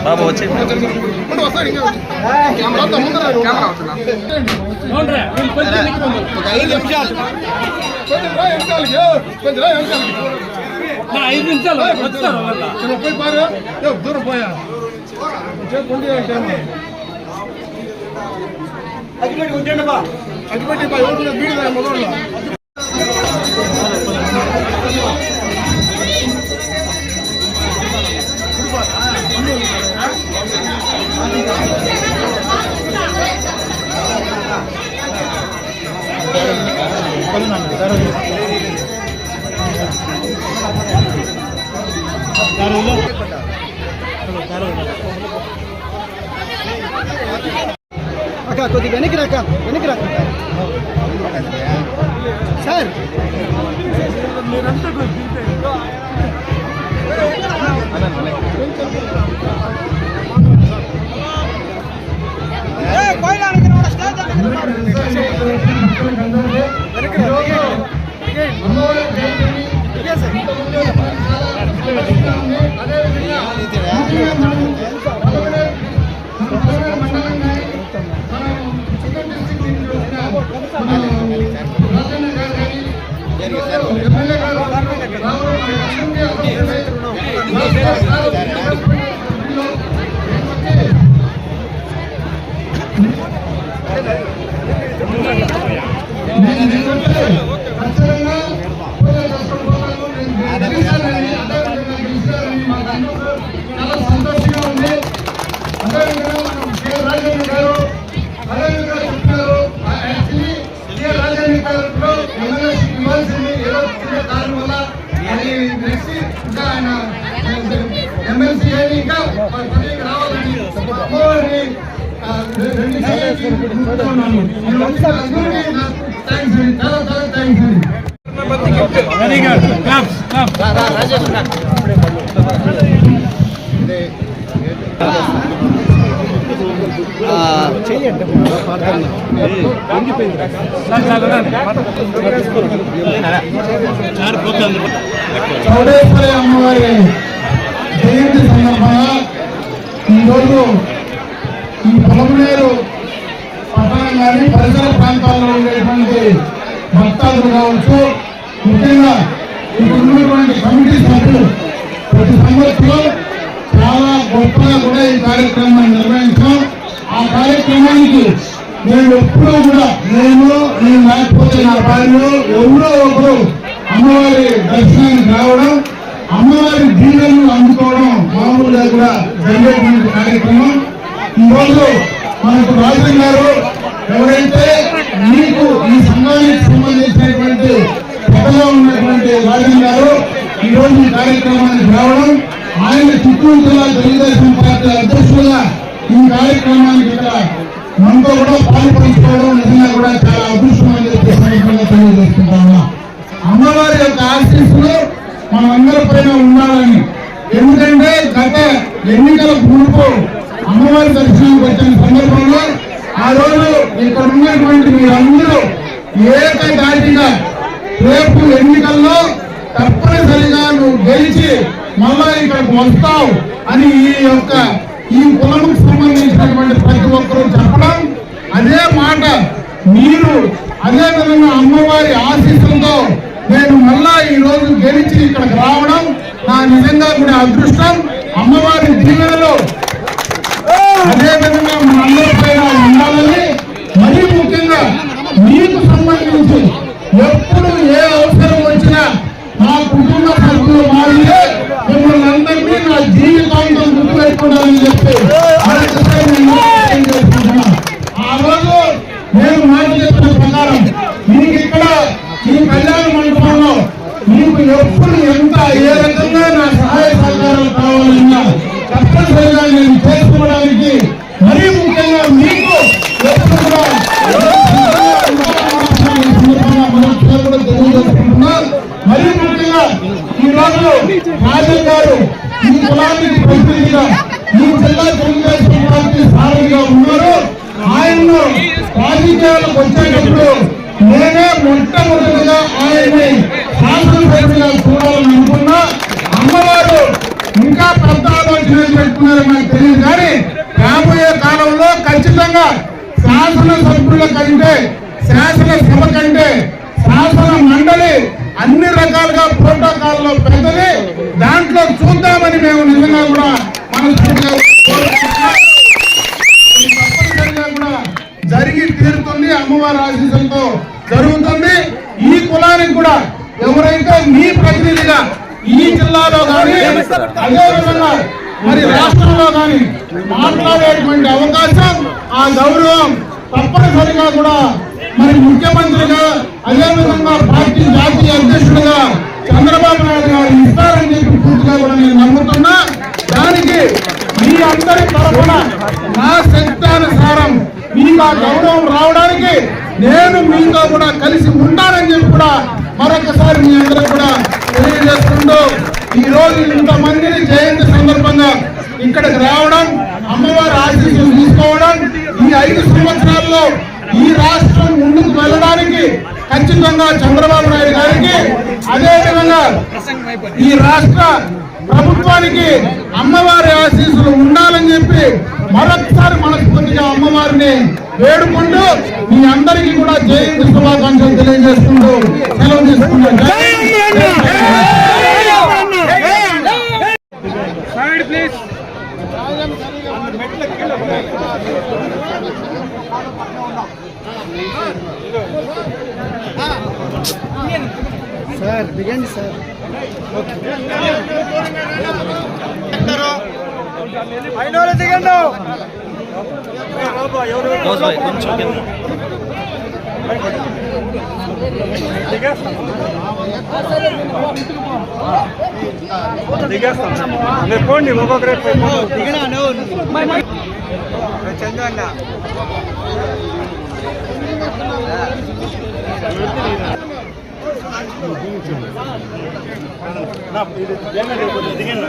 బాబు వచ్చేలా బాబు వచ్చి దూరం పోయా అగ్గిపెట్టి బీడు మొదలు అక్క కొద్దిగా వెనక్కి రాక సార్ చాలా సంతోషంగా ఉంది. రాజేంద్ర గారు చెప్పారు ఇవ్వాల్సింది ఏదో చిన్న కారణం వల్ల అది నెక్స్ట్ ఇంకా ఆయన ఎమ్మెల్సీ అని ఇంకా పదవికి రావాలని అమ్మవారిని చాలా థ్యాంక్స్ అండి. వెరీ గుడ్ చౌడేశ్వరి అమ్మవారి జయంతి సందర్భంగా ఈరోజు ఈ పొలమనేరు పట్టణం కానీ పరిసర ప్రాంతాల్లో ఉండేటువంటి భక్తాదులు కావచ్చు, ముఖ్యంగా ఇక్కడ ఉన్నటువంటి కమిటీ సభ్యులు ప్రతి సంవత్సరం చాలా గొప్పగా కూడా ఈ కార్యక్రమాన్ని నిర్వహించాం. ఆ కార్యక్రమానికి నేను ఎప్పుడూ కూడా నేను లేకపోతే నా భార్య ఎవరో ఒకరు అమ్మవారి దర్శనానికి రావడం, అమ్మవారి దీవెనలు అందుకోవడం మామూలుగా కూడా జరిగేటువంటి కార్యక్రమం. ఈరోజు మనకు రాజు గారు ఎవరైతే మీకు ఈ సంఘానికి సంబంధించినటువంటి పెద్దగా ఉన్నటువంటి రాజు గారు ఈరోజు ఈ కార్యక్రమానికి రావడం, ఆయన చిత్తూరు జిల్లా తెలుగుదేశం పార్టీ అధ్యక్షులుగా ఈ కార్యక్రమానికి ఇక్కడ మనతో కూడా పాల్పంచుకోవడం నిజంగా కూడా చాలా అదృష్టం అని చెప్పి సందర్భంగా తెలియజేసుకుంటా ఉన్నా. అమ్మవారి యొక్క ఆశీస్సులు మనందరి పైన ఉండాలని. ఎందుకంటే గత ఎన్నికల పూర్పు అమ్మవారి దర్శనానికి వచ్చిన సందర్భంలో ఆ రోజు ఇక్కడ ఉన్నటువంటి మీరందరూ ఏకదాటిగా రేపు ఎన్నికల్లో తప్పనిసరిగా నువ్వు గెలిచి మళ్ళా ఇక్కడికి వస్తావు అని ఈ కులంకు సంబంధించినటువంటి ప్రతి ఒక్కరూ చెప్పడం, అదే మాట మీరు అదే విధంగా అమ్మవారి ఆశీస్సులతో నేను మళ్ళా ఈ రోజు గెలిచి ఇక్కడికి రావడం నా నిజంగా కూడా అదృష్టం. అమ్మవారి దీవెనలో అదే విధంగా మనందరి పైన ఉండాలని, మరీ ముఖ్యంగా మీకు సంబంధించి ఎప్పుడు ఏ అవసరం వచ్చినా నా కుటుంబ సభ్యులు మారితే మిమ్మల్ని అందరినీ నా జీవితాంతం గుర్తుపెట్టుకుంటానని చెప్పి మరొకసారి నేను చేసుకుంటున్నా. ఆ రోజు నేను మాట చెప్పిన ప్రకారం మీకు ఇక్కడ ఈ కళ్యాణ మండపంలో మీకు ఎప్పుడు ఎంత ఏ రకంగా నా సహాయ సహకారాలు కావాలన్నా తప్పనిసరిగా నేను చేసుకోవడానికి, మరీ ముఖ్యంగా మీకు ఎప్పుడు కూడా తెలియజేసుకుంటున్నా. మరీ ముఖ్యంగా ఈ రోజు రాజన్ గారు ఈ కులానికి ప్రతినిధిగా ఈ జిల్లా తెలుగుదేశం పార్టీ సారథిగా ఉన్నారు. ఆయన్ను రాజకీయాలకు వచ్చేటప్పుడు నేనే మొట్టమొదటిగా ఆయన్ని శాసనసభ్యులుగా చూడాలని అనుకున్నా. అమ్మవారు ఇంకా పెద్ద ఆలోచనలు పెట్టుకున్నారు నాకు తెలియదు, కానీ రాబోయే కాలంలో ఖచ్చితంగా శాసనసభ్యుల కంటే శాసనసభ కంటే శాసన మండలి అన్ని రకాలుగా ప్రోటోకాల్లో పెద్దది, దాంట్లో చూద్దామని మేము నిజంగా కూడా మనస్ఫూర్తిగా తప్పనిసరిగా కూడా జరిగి తీరుతుంది. అమ్మవారి ఆశీస్సులతో జరుగుతుంది. ఈ కులానికి కూడా ఎవరైతే మీ ప్రతినిధిగా ఈ జిల్లాలో కానీ అదేవిధంగా మరి రాష్ట్రంలో కానీ మాట్లాడేటువంటి అవకాశం, ఆ గౌరవం తప్పనిసరిగా కూడా మరి ముఖ్యమంత్రిగా అదేవిధంగా పార్టీ జాతీయ అధ్యక్షుడిగా చంద్రబాబు నాయుడు గారు ఇస్తారని చెప్పి పూర్తిగా కూడా నేను నమ్ముతున్నా. దానికి మీ అందరి తరఫున నా శక్తానుసారం మీకు ఆ గౌరవం రావడానికి నేను మీతో కూడా కలిసి ఉంటానని చెప్పి కూడా మరొకసారి మీ అందరూ కూడా తెలియజేసుకుంటూ, ఈ రోజు ఇంతమందిని జయంతి సందర్భంగా ఇక్కడికి రావడం, అమ్మవారి ఆశీస్సులు తీసుకోవడం, ఈ 5 సంవత్సరాల్లో ఈ రాష్ట్రం ముందుకు వెళ్ళడానికి ఖచ్చితంగా చంద్రబాబు నాయుడు గారికి అదేవిధంగా ఈ రాష్ట్ర ప్రభుత్వానికి అమ్మవారి ఆశీస్సులు ఉండాలని చెప్పి మరొకసారి మనస్ఫూర్తిగా అమ్మవారిని వేడుకుంటూ మీ అందరికీ కూడా జయంతి శుభాకాంక్షలు తెలియజేసుకుంటూ సెలవు తీసుకున్నాను. సార్ దిగండి సార్. దిగండి కొంచెం దిగేస్తాం పోండి ఒక్కొక్కరే దిగనా చంద్రన్న దిగండి